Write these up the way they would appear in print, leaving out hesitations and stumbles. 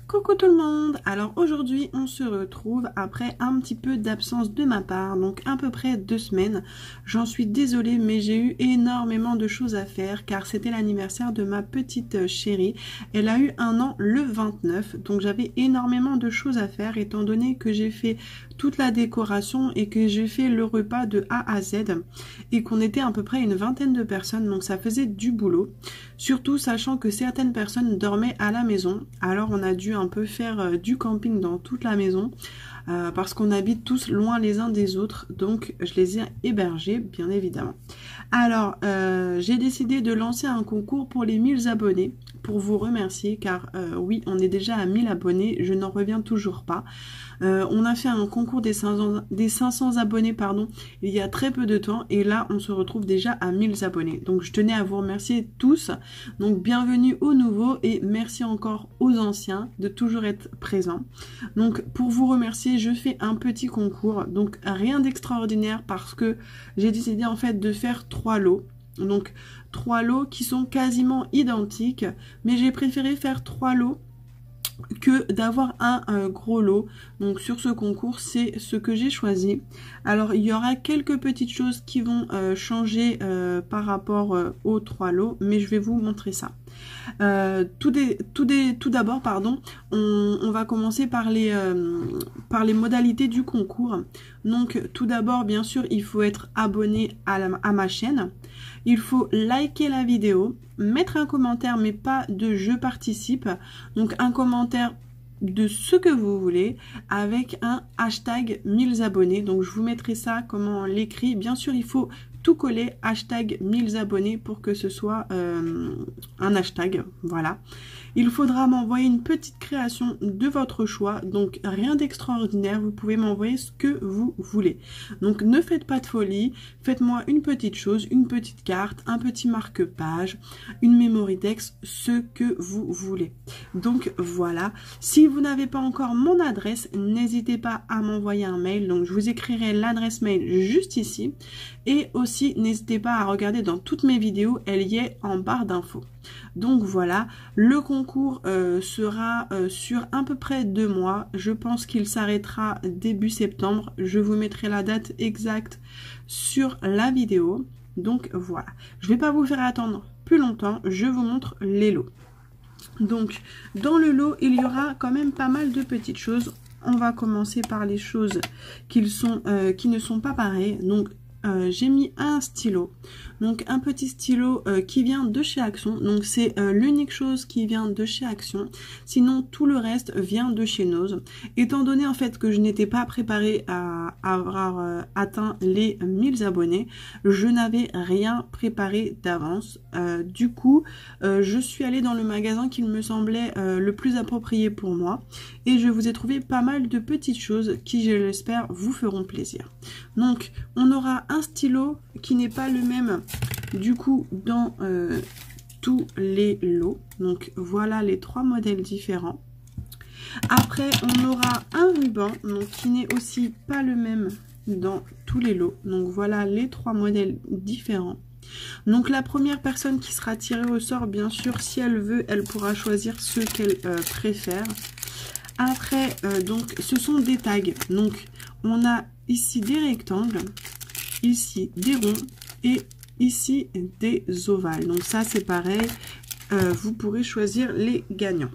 Coucou tout le monde. Alors aujourd'hui on se retrouve après un petit peu d'absence de ma part, donc à peu près 2 semaines. J'en suis désolée mais j'ai eu énormément de choses à faire car c'était l'anniversaire de ma petite chérie. Elle a eu 1 an le 29, donc j'avais énormément de choses à faire étant donné que j'ai fait toute la décoration et que j'ai fait le repas de A à Z et qu'on était à peu près une vingtaine de personnes, donc ça faisait du boulot. Surtout sachant que certaines personnes dormaient à la maison, alors on a dû un peu faire du camping dans toute la maison parce qu'on habite tous loin les uns des autres, donc je les ai hébergés bien évidemment. Alors j'ai décidé de lancer un concours pour les 1000 abonnés pour vous remercier car oui on est déjà à 1000 abonnés, je n'en reviens toujours pas. On a fait un concours des 500 abonnés pardon, il y a très peu de temps et là on se retrouve déjà à 1000 abonnés. Donc je tenais à vous remercier tous. Donc bienvenue aux nouveaux et merci encore aux anciens de toujours être présents. Donc pour vous remercier je fais un petit concours. Donc rien d'extraordinaire parce que j'ai décidé en fait de faire 3 lots. Donc 3 lots qui sont quasiment identiques mais j'ai préféré faire 3 lots que d'avoir un gros lot. Donc sur ce concours c'est ce que j'ai choisi. Alors il y aura quelques petites choses qui vont changer par rapport aux 3 lots mais je vais vous montrer ça. Tout d'abord pardon, on va commencer par les modalités du concours. Donc tout d'abord bien sûr il faut être abonné à ma chaîne, il faut liker la vidéo, mettre un commentaire mais pas de je participe, donc un commentaire de ce que vous voulez avec un hashtag 1000 abonnés. Donc je vous mettrai ça comment on l'écrit. Bien sûr il faut tout coller hashtag 1000 abonnés pour que ce soit un hashtag, voilà. Il faudra m'envoyer une petite création de votre choix, donc rien d'extraordinaire, vous pouvez m'envoyer ce que vous voulez. Donc ne faites pas de folie, faites-moi une petite chose, une petite carte, un petit marque-page, une memory text, ce que vous voulez. Donc voilà, si vous n'avez pas encore mon adresse, n'hésitez pas à m'envoyer un mail, donc je vous écrirai l'adresse mail juste ici. Et aussi, n'hésitez pas à regarder dans toutes mes vidéos, elle y est en barre d'infos. Donc voilà, le concours sera sur à peu près 2 mois. Je pense qu'il s'arrêtera début septembre. Je vous mettrai la date exacte sur la vidéo. Donc voilà, je ne vais pas vous faire attendre plus longtemps. Je vous montre les lots. Donc dans le lot, il y aura quand même pas mal de petites choses. On va commencer par les choses qui ne sont pas pareilles. Donc j'ai mis un stylo, donc un petit stylo qui vient de chez Action, donc c'est l'unique chose qui vient de chez Action, sinon tout le reste vient de chez Nose. Étant donné en fait que je n'étais pas préparée à avoir atteint les 1000 abonnés, je n'avais rien préparé d'avance, du coup je suis allée dans le magasin qui me semblait le plus approprié pour moi et je vous ai trouvé pas mal de petites choses qui je l'espère vous feront plaisir. Donc on aura un stylo qui n'est pas le même du coup dans tous les lots. Donc voilà les 3 modèles différents. Après on aura un ruban donc qui n'est aussi pas le même dans tous les lots. Donc voilà les 3 modèles différents. Donc la première personne qui sera tirée au sort, bien sûr si elle veut elle pourra choisir ceux qu'elle préfère. Après donc ce sont des tags, donc on a ici des rectangles, ici des ronds et ici des ovales. Donc ça c'est pareil, vous pourrez choisir les gagnants.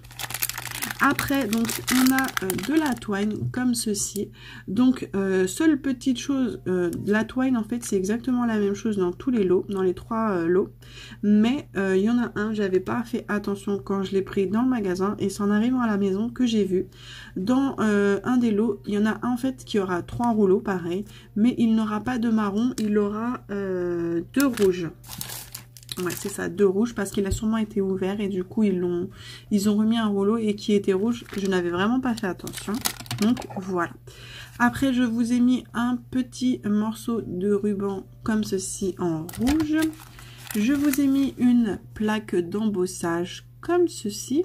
Après donc on a de la twine comme ceci. Donc seule petite chose, la twine en fait c'est exactement la même chose dans tous les lots, dans les 3 lots, mais il y en a un, j'avais pas fait attention quand je l'ai pris dans le magasin et c'est en arrivant à la maison que j'ai vu. Dans un des lots, il y en a un en fait qui aura 3 rouleaux pareil, mais il n'aura pas de marron, il aura 2 rouges. Ouais, c'est ça, 2 rouges parce qu'il a sûrement été ouvert et du coup ils ont remis un rouleau et qui était rouge. Je n'avais vraiment pas fait attention. Donc voilà. Après je vous ai mis un petit morceau de ruban comme ceci en rouge. Je vous ai mis une plaque d'embossage comme ceci.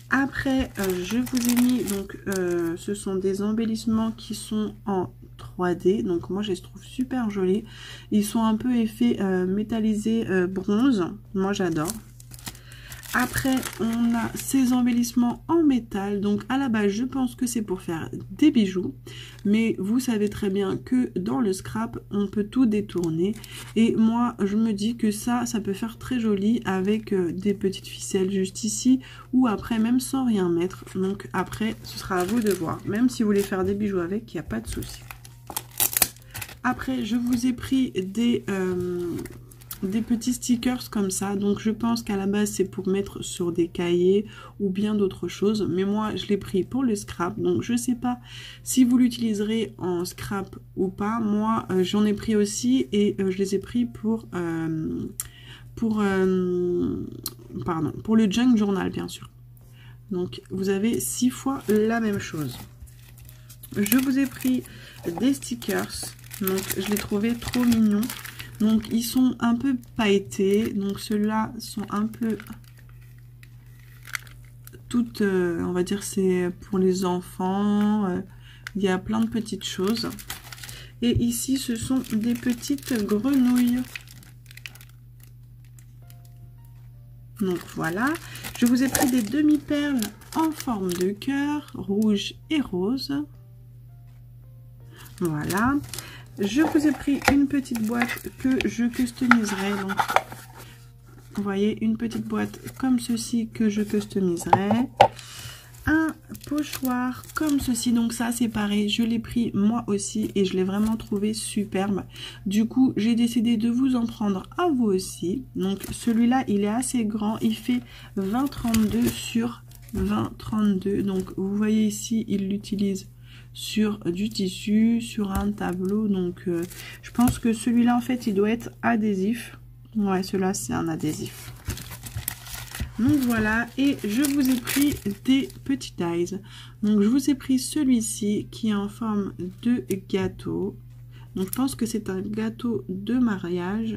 Après je vous ai mis donc ce sont des embellissements qui sont en 3D, donc moi je les trouve super jolis. Ils sont un peu effet métallisé bronze, moi j'adore. Après, on a ces embellissements en métal. Donc, à la base, je pense que c'est pour faire des bijoux. Mais vous savez très bien que dans le scrap, on peut tout détourner. Et moi, je me dis que ça peut faire très joli avec des petites ficelles juste ici. Ou après, même sans rien mettre. Donc, après, ce sera à vous de voir. Même si vous voulez faire des bijoux avec, il n'y a pas de souci. Après, je vous ai pris des petits stickers comme ça. Donc je pense qu'à la base c'est pour mettre sur des cahiers ou bien d'autres choses, mais moi je l'ai pris pour le scrap. Donc je sais pas si vous l'utiliserez en scrap ou pas. Moi j'en ai pris aussi et je les ai pris pour le junk journal bien sûr. Donc vous avez 6 fois la même chose. Je vous ai pris des stickers, donc je les trouvais trop mignons. Donc ils sont un peu pailletés, donc ceux-là sont un peu toutes, on va dire c'est pour les enfants, il y a plein de petites choses. Et ici ce sont des petites grenouilles. Donc voilà, je vous ai pris des demi-perles en forme de cœur, rouge et rose. Voilà. Je vous ai pris une petite boîte que je customiserai. Donc, vous voyez, une petite boîte comme ceci que je customiserai. Un pochoir comme ceci. Donc ça, c'est pareil. Je l'ai pris moi aussi et je l'ai vraiment trouvé superbe. Du coup, j'ai décidé de vous en prendre à vous aussi. Donc celui-là, il est assez grand. Il fait 20-32 sur 20-32. Donc vous voyez ici, il l'utilise sur du tissu, sur un tableau. Donc je pense que celui-là en fait il doit être adhésif. Ouais, celui-là c'est un adhésif. Donc voilà, et je vous ai pris des petits dies. Donc je vous ai pris celui-ci qui est en forme de gâteau. Donc je pense que c'est un gâteau de mariage.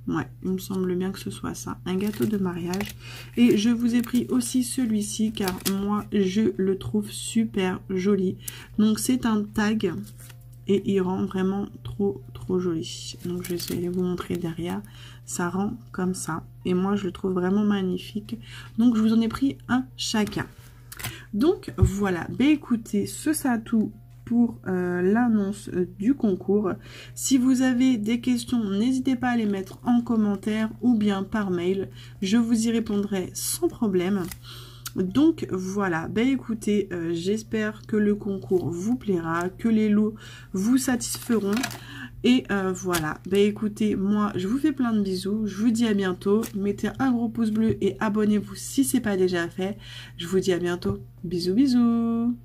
Ouais, il me semble bien que ce soit ça, un gâteau de mariage. Et je vous ai pris aussi celui-ci car moi je le trouve super joli. Donc c'est un tag et il rend vraiment trop joli. Donc je vais essayer de vous montrer derrière. Ça rend comme ça et moi je le trouve vraiment magnifique. Donc je vous en ai pris un chacun. Donc voilà, ben écoutez, ce sera tout pour l'annonce du concours. Si vous avez des questions, n'hésitez pas à les mettre en commentaire ou bien par mail. Je vous y répondrai sans problème. Donc voilà, ben écoutez, j'espère que le concours vous plaira, que les lots vous satisferont. Et voilà, ben écoutez, moi je vous fais plein de bisous, je vous dis à bientôt. Mettez un gros pouce bleu et abonnez-vous si ce n'est pas déjà fait. Je vous dis à bientôt, bisous bisous.